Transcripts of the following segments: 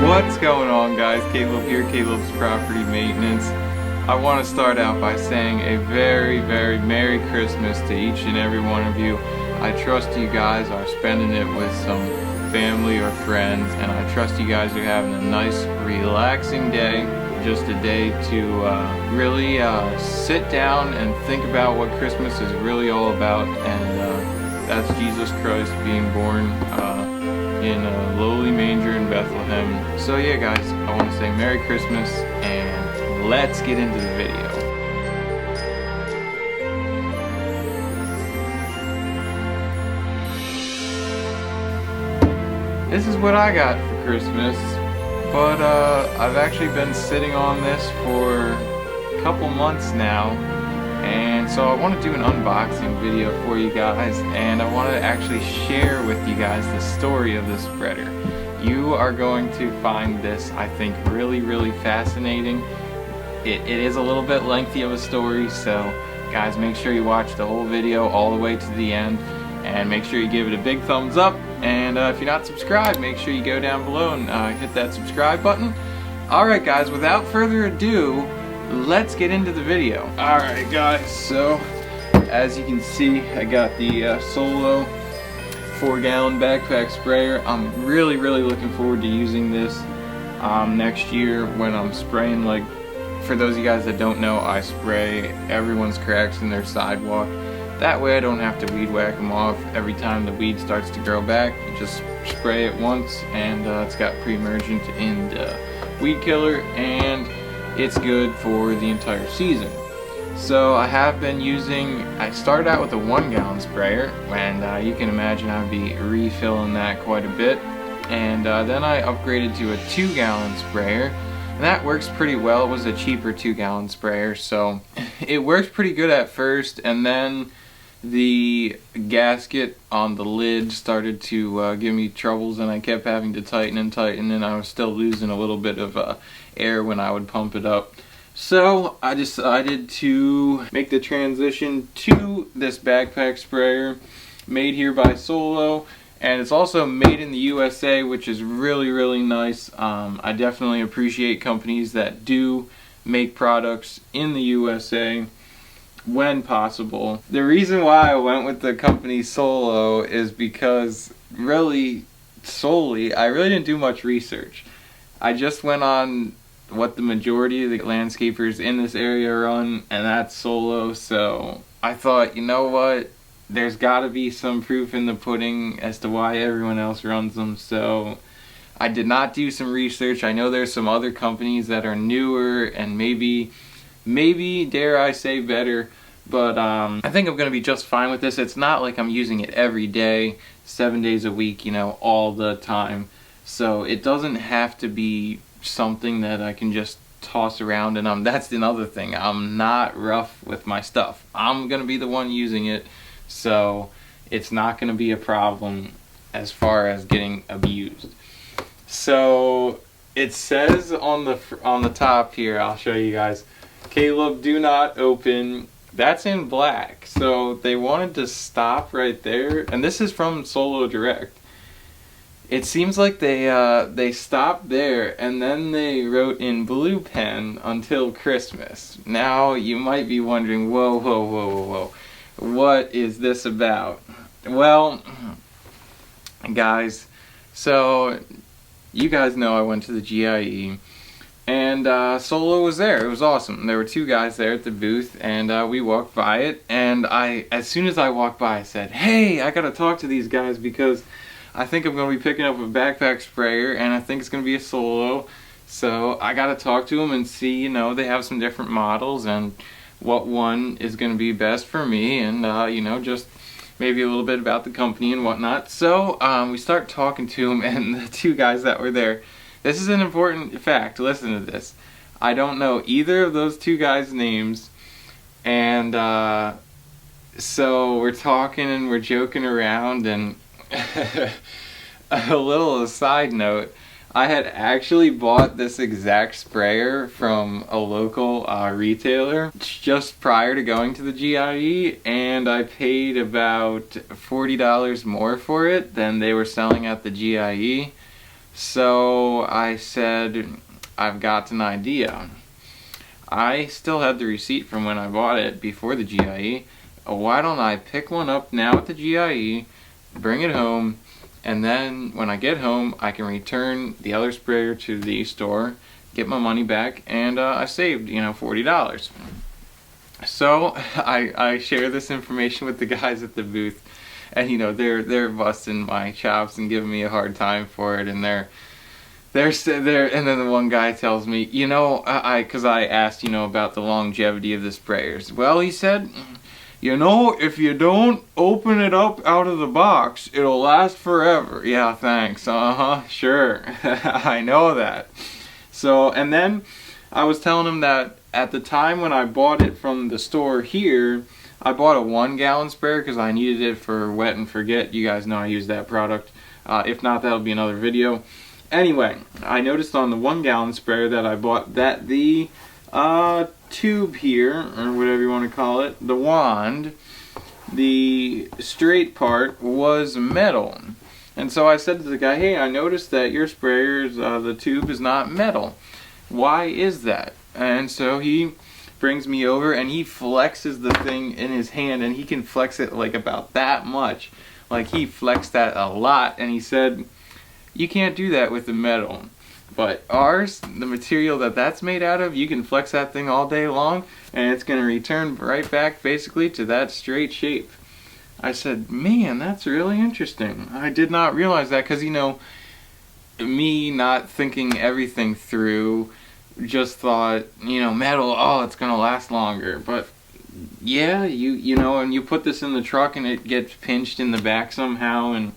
What's going on, guys? Caleb here, Caleb's Property Maintenance. I want to start out by saying a very, very Merry Christmas to each and every one of you. I trust you guys are spending it with some family or friends, and I trust you guys are having a nice, relaxing day. Just a day to really sit down and think about what Christmas is really all about, and that's Jesus Christ being born in a lowly manger in Bethlehem. So yeah, guys, I want to say Merry Christmas, and let's get into the video. This is what I got for Christmas, but I've actually been sitting on this for a couple months now, and so I want to do an unboxing video for you guys, and I want to actually share with you guys the story of this spreader. You are going to find this, I think, really, really fascinating. It is a little bit lengthy of a story, so guys, make sure you watch the whole video all the way to the end, and make sure you give it a big thumbs up. And if you're not subscribed, make sure you go down below and hit that subscribe button. Alright guys, without further ado, let's get into the video. Alright guys, so as you can see, I got the Solo 4-gallon backpack sprayer. I'm really looking forward to using this next year when I'm spraying. Like, for those of you guys that don't know, I spray everyone's cracks in their sidewalk. That way I don't have to weed whack them off every time the weed starts to grow back. You just spray it once, and it's got pre-emergent in the weed killer, and it's good for the entire season. So I have been using, I started out with a 1-gallon sprayer, and you can imagine I'd be refilling that quite a bit. And then I upgraded to a 2-gallon sprayer, and that works pretty well. It was a cheaper 2-gallon sprayer, so it works pretty good at first, and then the gasket on the lid started to give me troubles, and I kept having to tighten and tighten, and I was still losing a little bit of air when I would pump it up. So I decided to make the transition to this backpack sprayer made here by Solo, and it's also made in the USA, which is really nice. I definitely appreciate companies that do make products in the USA when possible. The reason why I went with the company Solo is because really solely I really didn't do much research. I just went on what the majority of the landscapers in this area run, and that's Solo. So I thought, you know what, there's got to be some proof in the pudding as to why everyone else runs them. So I did not do some research. I know there's some other companies that are newer and maybe dare I say better, but I think I'm gonna be just fine with this. It's not like I'm using it every day, 7 days a week, you know, all the time. So it doesn't have to be something that I can just toss around, and that's another thing. I'm not rough with my stuff. I'm gonna be the one using it, so it's not gonna be a problem as far as getting abused. So it says on the top here, I'll show you guys, Caleb, do not open. That's in black, so they wanted to stop right there, and this is from Solo Direct. It seems like they stopped there, and then they wrote in blue pen until Christmas. Now you might be wondering, whoa, what is this about? Well, guys, so you guys know I went to the GIE, and Solo was there. It was awesome. There were 2 guys there at the booth, and we walked by it, and as soon as I walked by, I said, hey, I gotta talk to these guys because I think I'm gonna be picking up a backpack sprayer, and I think it's gonna be a Solo, so I gotta talk to them and see, you know, they have some different models and what one is gonna be best for me, and you know, just maybe a little bit about the company and whatnot. So we start talking to them, and the 2 guys that were there, this is an important fact, listen to this. I don't know either of those 2 guys' names, and so we're talking and we're joking around, and a little side note, I had actually bought this exact sprayer from a local retailer just prior to going to the GIE, and I paid about $40 more for it than they were selling at the GIE. So I said, I've got an idea. I still had the receipt from when I bought it before the GIE. Why don't I pick one up now at the GIE, bring it home, and then when I get home I can return the other sprayer to the store, get my money back, and I saved, $40. So I share this information with the guys at the booth, and they're busting my chops and giving me a hard time for it, and they're and then the one guy tells me, because I asked, about the longevity of the sprayers. Well, he said, if you don't open it up out of the box, it'll last forever. Yeah, thanks. Sure. I know that. So, and then I was telling him that at the time when I bought it from the store here, I bought a 1-gallon sprayer because I needed it for wet and forget. You guys know I use that product. If not, that'll be another video. Anyway, I noticed on the 1-gallon sprayer that I bought that the tube here, or whatever you want to call it, the wand, the straight part was metal. And so I said to the guy, hey, I noticed that your sprayer's, the tube is not metal. Why is that? And so he brings me over and he flexes the thing in his hand, and he can flex it like about that much. Like, he flexed that a lot, and he said, you can't do that with the metal. But ours, the material that's made out of, you can flex that thing all day long and it's going to return right back basically to that straight shape. I said, man, that's really interesting. I did not realize that because, me not thinking everything through, just thought, metal, oh, it's going to last longer. But yeah, and you put this in the truck and it gets pinched in the back somehow, and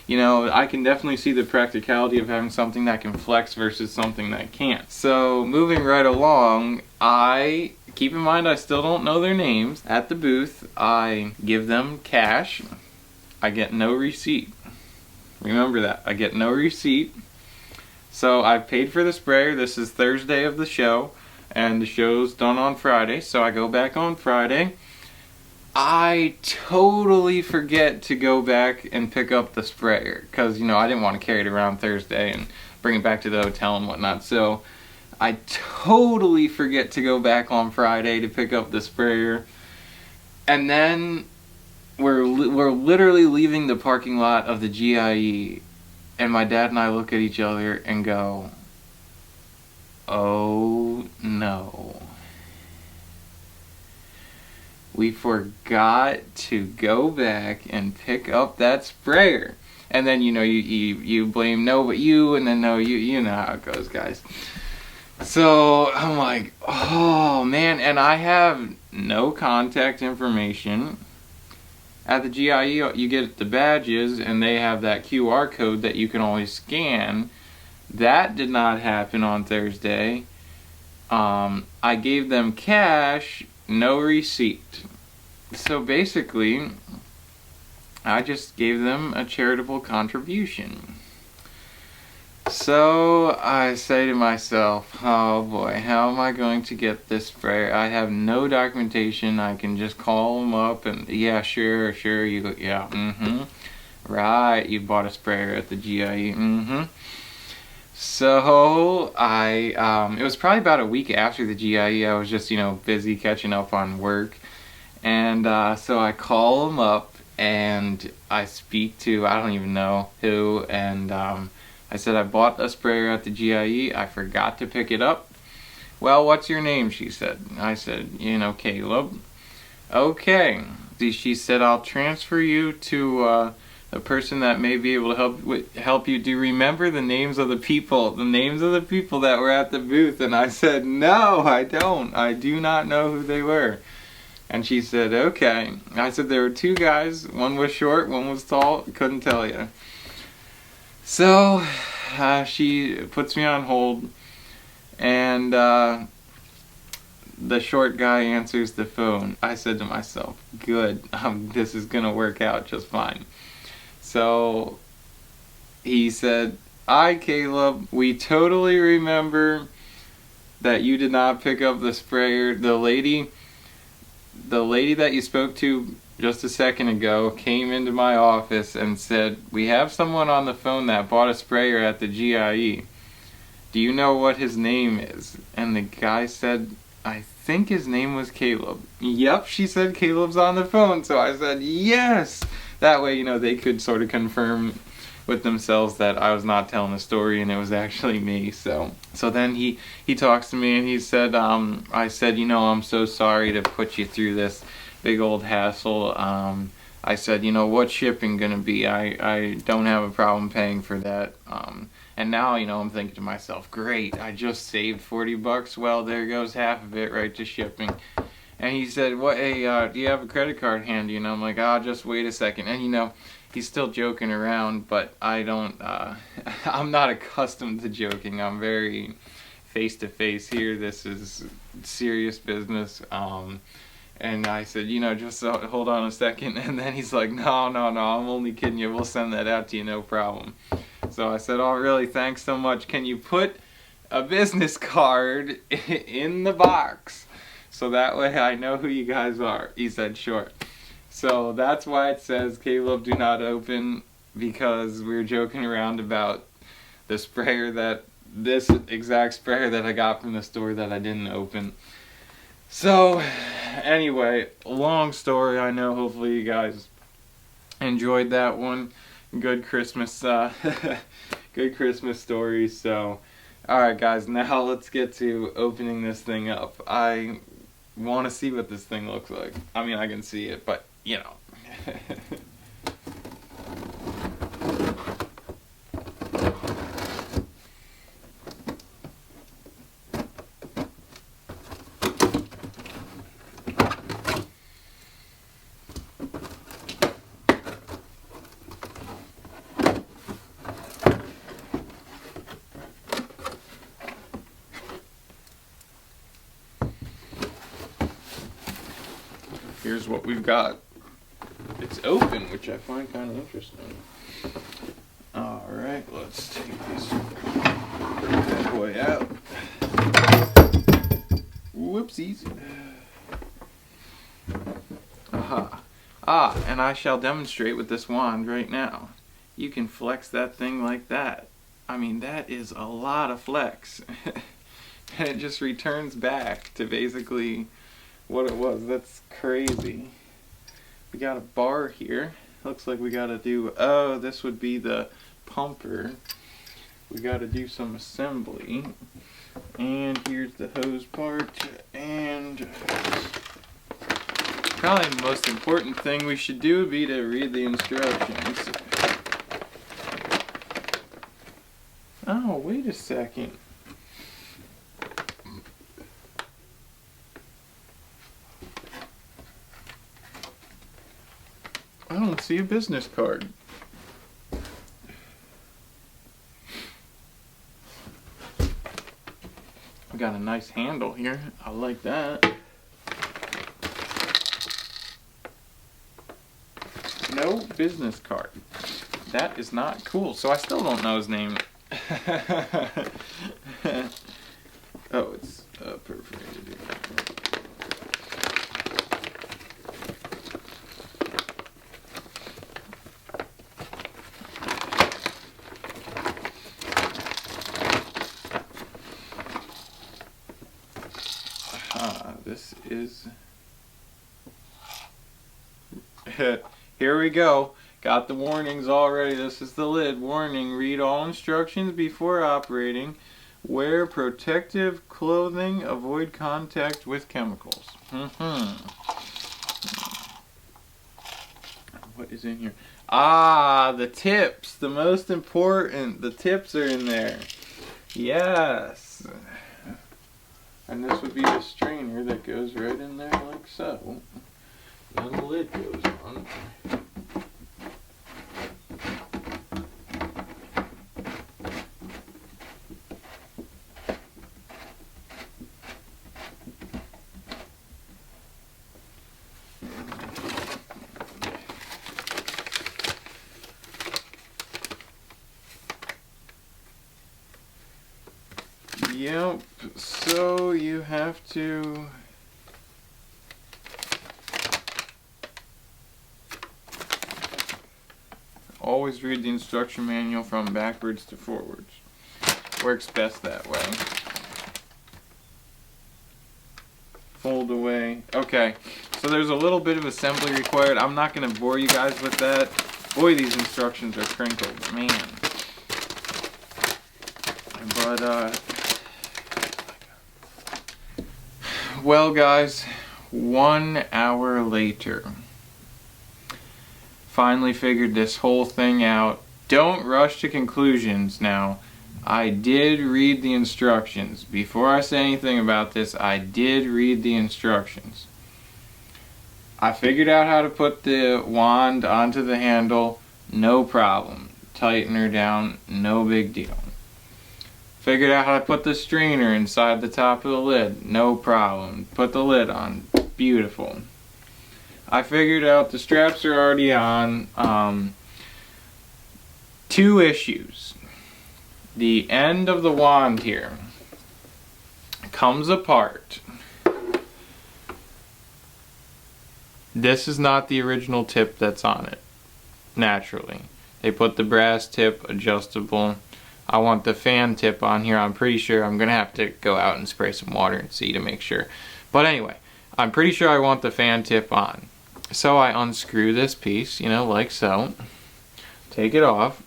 I can definitely see the practicality of having something that can flex versus something that can't. So, moving right along, keep in mind I still don't know their names. At the booth, I give them cash. I get no receipt. Remember that. I get no receipt. So, I've paid for the sprayer. This is Thursday of the show, and the show's done on Friday, so I go back on Friday. I totally forget to go back and pick up the sprayer because, I didn't want to carry it around Thursday and bring it back to the hotel and whatnot. So I totally forget to go back on Friday to pick up the sprayer. And then we're literally leaving the parking lot of the GIE, and my dad and I look at each other and go, oh no. We forgot to go back and pick up that sprayer. And then, you blame no but you, and then no, you know how it goes, guys. So, I'm like, oh, man. And I have no contact information. At the GIE, you get the badges, and they have that QR code that you can always scan. That did not happen on Thursday. I gave them cash, no receipt. So basically, I just gave them a charitable contribution. So I say to myself, oh boy, how am I going to get this sprayer? I have no documentation. I can just call them up and, yeah, sure, you go, yeah, right, you bought a sprayer at the GIE, So it was probably about a week after the GIE. I was just, busy catching up on work. And so I call them up and I speak to, I don't even know who, and I said, I bought a sprayer at the GIE. I forgot to pick it up. Well, what's your name? She said. I said, Caleb. Okay. She said, I'll transfer you to a person that may be able to help you. Do you remember the names of the people? The names of the people that were at the booth? And I said, no, I don't. I do not know who they were. And she said, okay. I said, there were 2 guys. One was short, one was tall. Couldn't tell you. So she puts me on hold, and the short guy answers the phone. I said to myself, good, this is going to work out just fine. So he said, Caleb, we totally remember that you did not pick up the sprayer. The lady that you spoke to just a second ago came into my office and said, "We have someone on the phone that bought a sprayer at the GIE. Do you know what his name is?" And the guy said, "I think his name was Caleb." Yep, she said Caleb's on the phone. So I said, yes. That way, they could sort of confirm with themselves that I was not telling a story and it was actually me. So then he talks to me and he said, I said, "I'm so sorry to put you through this big old hassle." I said, "What's shipping gonna be? I don't have a problem paying for that." And now, I'm thinking to myself, great, I just saved $40. Well, there goes half of it right to shipping. And he said, "What? Hey, do you have a credit card handy?" And I'm like, just wait a second. And he's still joking around, but I don't. I'm not accustomed to joking. I'm very face to face here. This is serious business. And I said, just hold on a second. And then he's like, no, I'm only kidding you. We'll send that out to you, no problem. So I said, "Oh, really? Thanks so much. Can you put a business card in the box so that way I know who you guys are?" He said, "Sure." So that's why it says Caleb do not open, because we were joking around about the sprayer this exact sprayer that I got from the store that I didn't open. So anyway, long story. I know hopefully you guys enjoyed that one. Good Christmas good Christmas story. So alright guys, now let's get to opening this thing up. I want to see what this thing looks like. I mean, I can see it, but here's what we've got. It's open, which I find kind of interesting. Alright, let's take this bad boy out. Whoopsies. Aha. And I shall demonstrate with this wand right now. You can flex that thing like that. I mean, that is a lot of flex. And it just returns back to basically what it was. That's crazy. We got a bar here. Looks like we gotta do, this would be the pumper. We gotta do some assembly. And here's the hose part. And probably the most important thing we should do would be to read the instructions. Oh, wait a second. I don't see a business card. We got a nice handle here. I like that. No business card. That is not cool. So I still don't know his name. Oh, it's perforated. This is here we go. Got the warnings already. This is the lid. Warning: read all instructions before operating. Wear protective clothing. Avoid contact with chemicals. What is in here? The tips. The most important. The tips are in there. Yes. And this would be the strainer that goes right in there like so. Then the lid goes on. Yep, so you have to always read the instruction manual from backwards to forwards. Works best that way. Fold away. Okay, so there's a little bit of assembly required. I'm not going to bore you guys with that. Boy, these instructions are crinkled, man. But, well guys, 1 hour later. Finally figured this whole thing out. Don't rush to conclusions now. I did read the instructions. Before I say anything about this, I did read the instructions. I figured out how to put the wand onto the handle, no problem. Tighten her down, no big deal. Figured out how to put the strainer inside the top of the lid, no problem. Put the lid on, beautiful. I figured out the straps are already on. 2 issues. The end of the wand here comes apart. This is not the original tip that's on it, naturally. They put the brass tip adjustable. I want the fan tip on here. I'm pretty sure I'm gonna have to go out and spray some water and see to make sure. But anyway, I'm pretty sure I want the fan tip on. So I unscrew this piece, you know, like so. Take it off,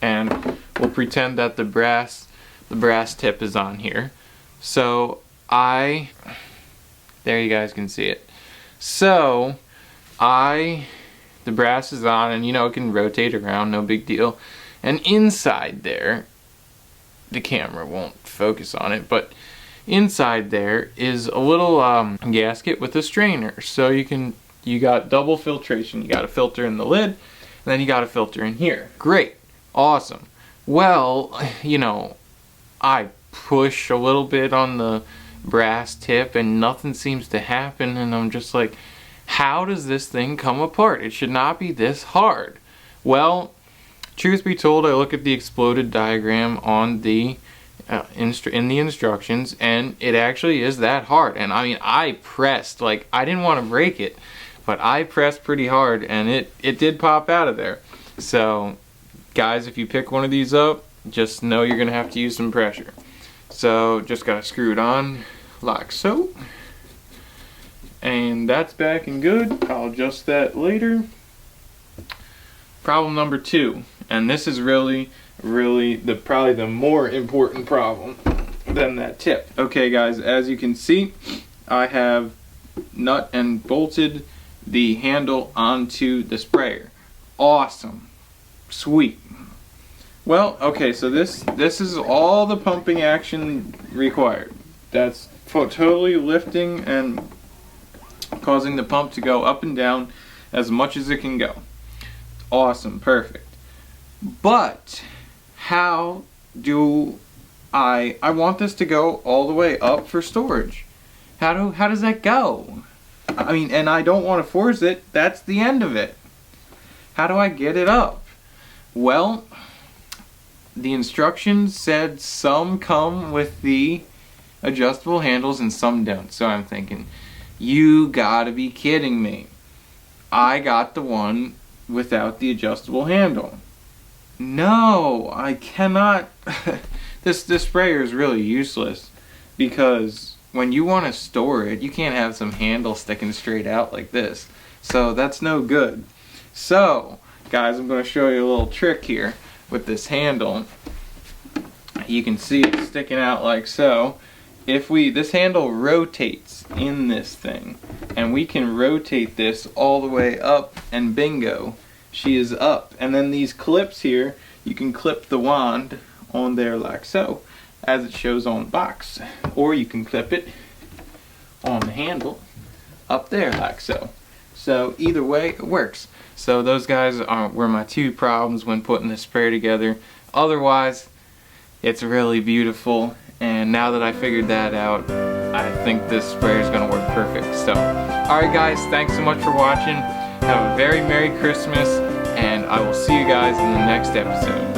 and we'll pretend that the brass tip is on here. So there you guys can see it. So the brass is on, and you know, it can rotate around, no big deal. And inside there, the camera won't focus on it, but inside there is a little gasket with a strainer. So you got double filtration. You got a filter in the lid, and then you got a filter in here. Great, awesome. Well, you know, I push a little bit on the brass tip and nothing seems to happen, and I'm just like, how does this thing come apart? It should not be this hard. Well, truth be told, I look at the exploded diagram on the in the instructions, and it actually is that hard. And I mean, I pressed, like, I didn't want to break it, but I pressed pretty hard, and it did pop out of there. So guys, if you pick one of these up, just know you're gonna have to use some pressure. So just gotta screw it on like so, and that's back and good. I'll adjust that later. Problem number 2, and this is really probably the more important problem than that tip. Okay guys, as you can see, I have nut and bolted the handle onto the sprayer. Awesome, sweet. Well, okay, so this is all the pumping action required. That's totally lifting and causing the pump to go up and down as much as it can go. Awesome, perfect. But how do I want this to go all the way up for storage? How does that go? I mean, and I don't want to force it. That's the end of it. How do I get it up? Well, the instructions said some come with the adjustable handles and some don't. So I'm thinking, you gotta be kidding me. I got the one without the adjustable handle. No, I cannot. This sprayer is really useless, because when you want to store it, you can't have some handle sticking straight out like this. So that's no good. So guys, I'm going to show you a little trick here with this handle. You can see it sticking out like so. This handle rotates in this thing, and we can rotate this all the way up, and bingo, she is up. And then these clips here, you can clip the wand on there like so, as it shows on the box, or you can clip it on the handle up there like so. So either way, it works. So those guys were my 2 problems when putting this sprayer together. Otherwise, it's really beautiful, and now that I figured that out, I think this sprayer is going to work perfect. So, alright guys, thanks so much for watching. Have a very Merry Christmas, and I will see you guys in the next episode.